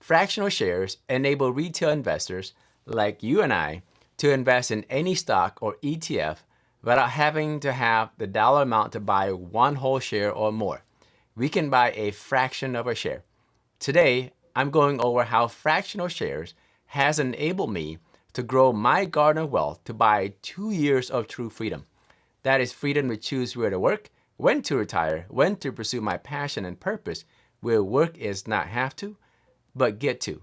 Fractional shares enable retail investors like you and I to invest in any stock or ETF without having to have the dollar amount to buy one whole share or more. We can buy a fraction of a share. Today, I'm going over how fractional shares has enabled me to grow my garden of wealth to buy 2 years of true freedom. That is freedom to choose where to work, when to retire, when to pursue my passion and purpose, where work is not have to, but get to.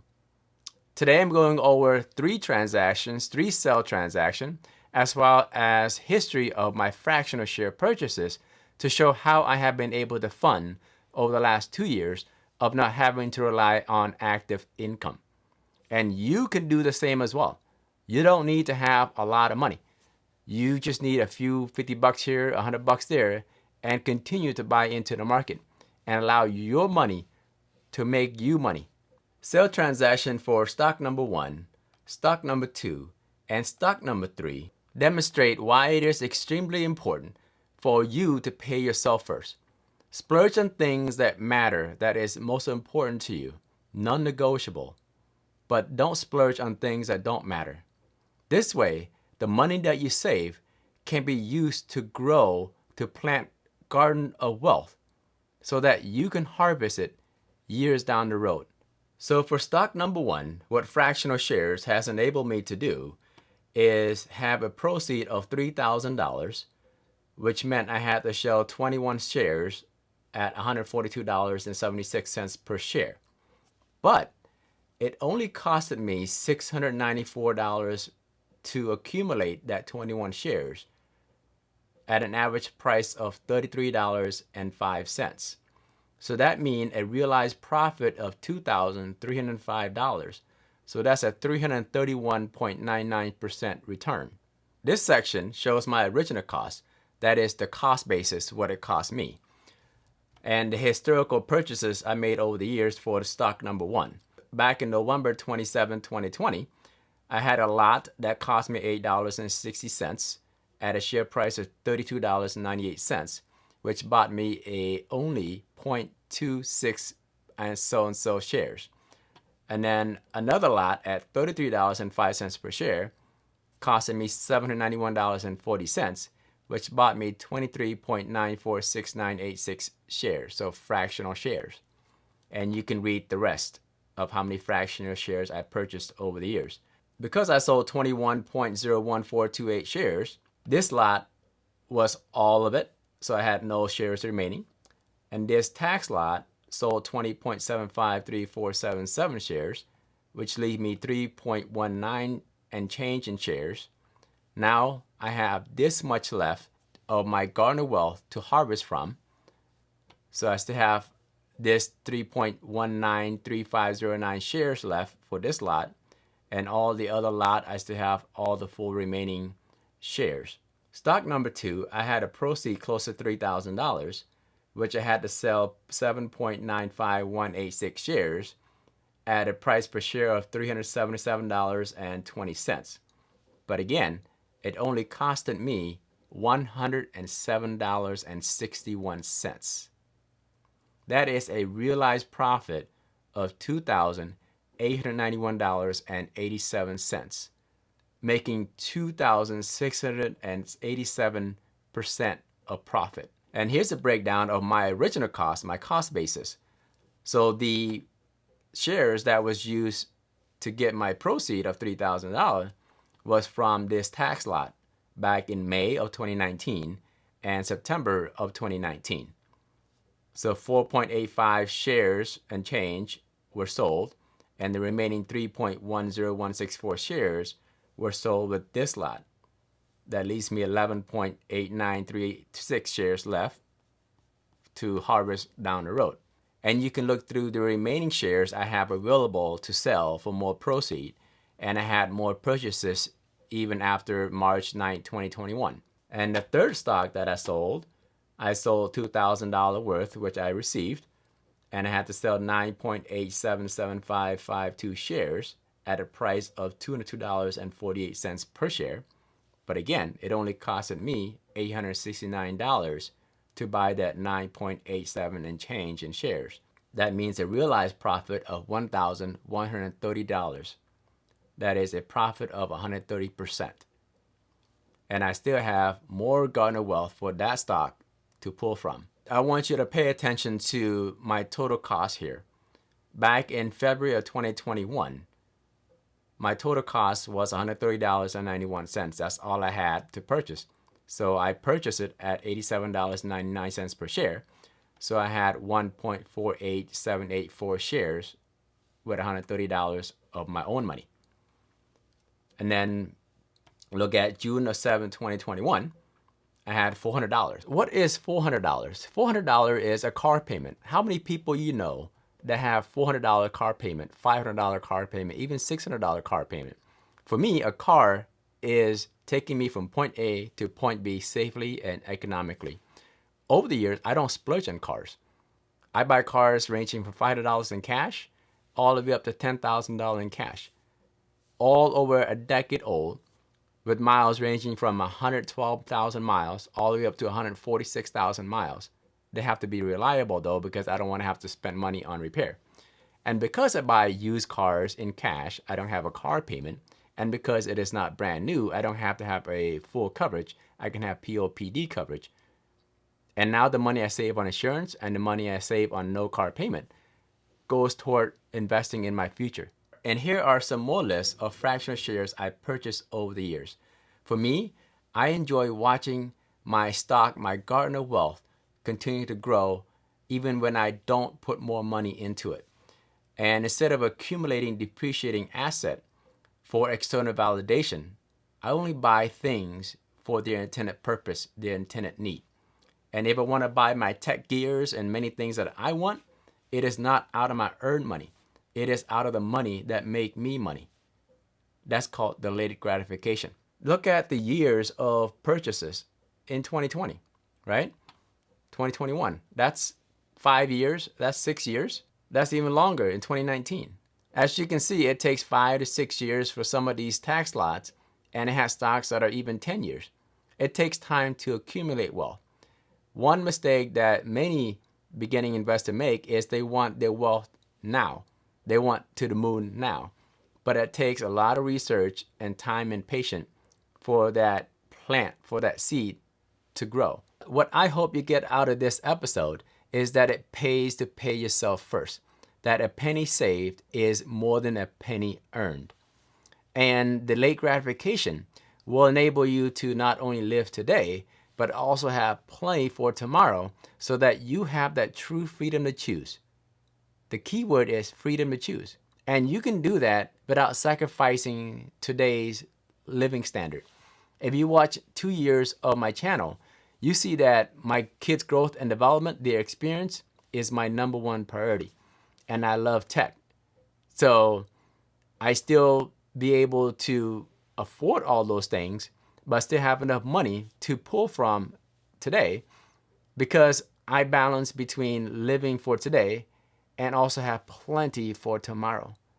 Today I'm going over 3 transactions, 3 sell transactions, as well as history of my fractional share purchases to show how I have been able to fund over the last 2 years of not having to rely on active income. And you can do the same as well. You don't need to have a lot of money. You just need a few $50 here, $100 there, and continue to buy into the market and allow your money to make you money. Sell transaction for stock number 1, stock number 2, and stock number 3 demonstrate why it is extremely important for you to pay yourself first. Splurge on things that matter, that is most important to you, non-negotiable. But don't splurge on things that don't matter. This way, the money that you save can be used to grow, to plant garden of wealth so that you can harvest it years down the road. So for stock number 1, what fractional shares has enabled me to do is have a proceed of $3,000, which meant I had to sell 21 shares at $142.76 per share. But it only costed me $694 to accumulate that 21 shares at an average price of $33.05. So that means a realized profit of $2,305. So that's a 331.99% return. This section shows my original cost, that is the cost basis, what it cost me, and the historical purchases I made over the years for the stock number 1. Back in November 27, 2020, I had a lot that cost me $8.60 at a share price of $32.98, which bought me a only 0.26 and so shares. And then another lot at $33.05 per share costed me $791.40, which bought me 23.946986 shares, so fractional shares. And you can read the rest of how many fractional shares I purchased over the years. Because I sold 21.01428 shares, this lot was all of it, so I had no shares remaining. And this tax lot sold 20.753477 shares, which leave me 3.19 and change in shares. Now I have this much left of my garden of wealth to harvest from. So I still have this 3.193509 shares left for this lot, and all the other lot I still have all the full remaining shares. Stock number 2, I had a proceed close to $3,000, which I had to sell 7.95186 shares at a price per share of $377.20. But again, it only costed me $107.61. That is a realized profit of $2,891.87, making 2,687% of profit. And here's a breakdown of my original cost, my cost basis. So the shares that was used to get my proceed of $3,000 was from this tax lot back in May of 2019 and September of 2019. So 4.85 shares and change were sold, and the remaining 3.10164 shares were sold with this lot. That leaves me 11.8936 shares left to harvest down the road. And you can look through the remaining shares I have available to sell for more proceed, and I had more purchases even after March 9, 2021. And the third stock that I sold $2,000 worth, which I received, and I had to sell 9.877552 shares at a price of $202.48 per share. But again, it only costed me $869 to buy that 9.87 and change in shares. That means a realized profit of $1,130. That is a profit of 130%. And I still have more Gardner Wealth for that stock to pull from. I want you to pay attention to my total cost here. Back in February of 2021, my total cost was $130.91. That's all I had to purchase. So I purchased it at $87.99 per share. So I had 1.48784 shares with $130 of my own money. And then look at June of 7, 2021, I had $400. What is $400? $400 is a car payment. How many people you know that have $400 car payment, $500 car payment, even $600 car payment? For me, a car is taking me from point A to point B safely and economically. Over the years, I don't splurge on cars. I buy cars ranging from $500 in cash all the way up to $10,000 in cash. All over a decade old, with miles ranging from 112,000 miles all the way up to 146,000 miles. They have to be reliable though, because I don't want to have to spend money on repair. And because I buy used cars in cash, I don't have a car payment. And because it is not brand new, I don't have to have a full coverage. I can have POPD coverage. And now the money I save on insurance and the money I save on no car payment goes toward investing in my future. And here are some more lists of fractional shares I purchased over the years. For me, I enjoy watching my stock, my Gardner Wealth, continue to grow even when I don't put more money into it. And instead of accumulating depreciating asset for external validation, I only buy things for their intended purpose, their intended need. And if I want to buy my tech gears and many things that I want, it is not out of my earned money. It is out of the money that make me money. That's called delayed gratification. Look at the years of purchases in 2020, right? 2021. That's 5 years. That's 6 years. That's even longer in 2019. As you can see, it takes 5 to 6 years for some of these tax lots, and it has stocks that are even 10 years. It takes time to accumulate wealth. One mistake that many beginning investors make is they want their wealth now. They want to the moon now. But it takes a lot of research and time and patience for that plant, for that seed to grow. What I hope you get out of this episode is that it pays to pay yourself first. That a penny saved is more than a penny earned. And delayed gratification will enable you to not only live today, but also have plenty for tomorrow so that you have that true freedom to choose. The key word is freedom to choose. And you can do that without sacrificing today's living standard. If you watch 2 years of my channel, you see that my kids' growth and development, their experience, is my number one priority. And I love tech. So I still be able to afford all those things, but still have enough money to pull from today, because I balance between living for today and also have plenty for tomorrow.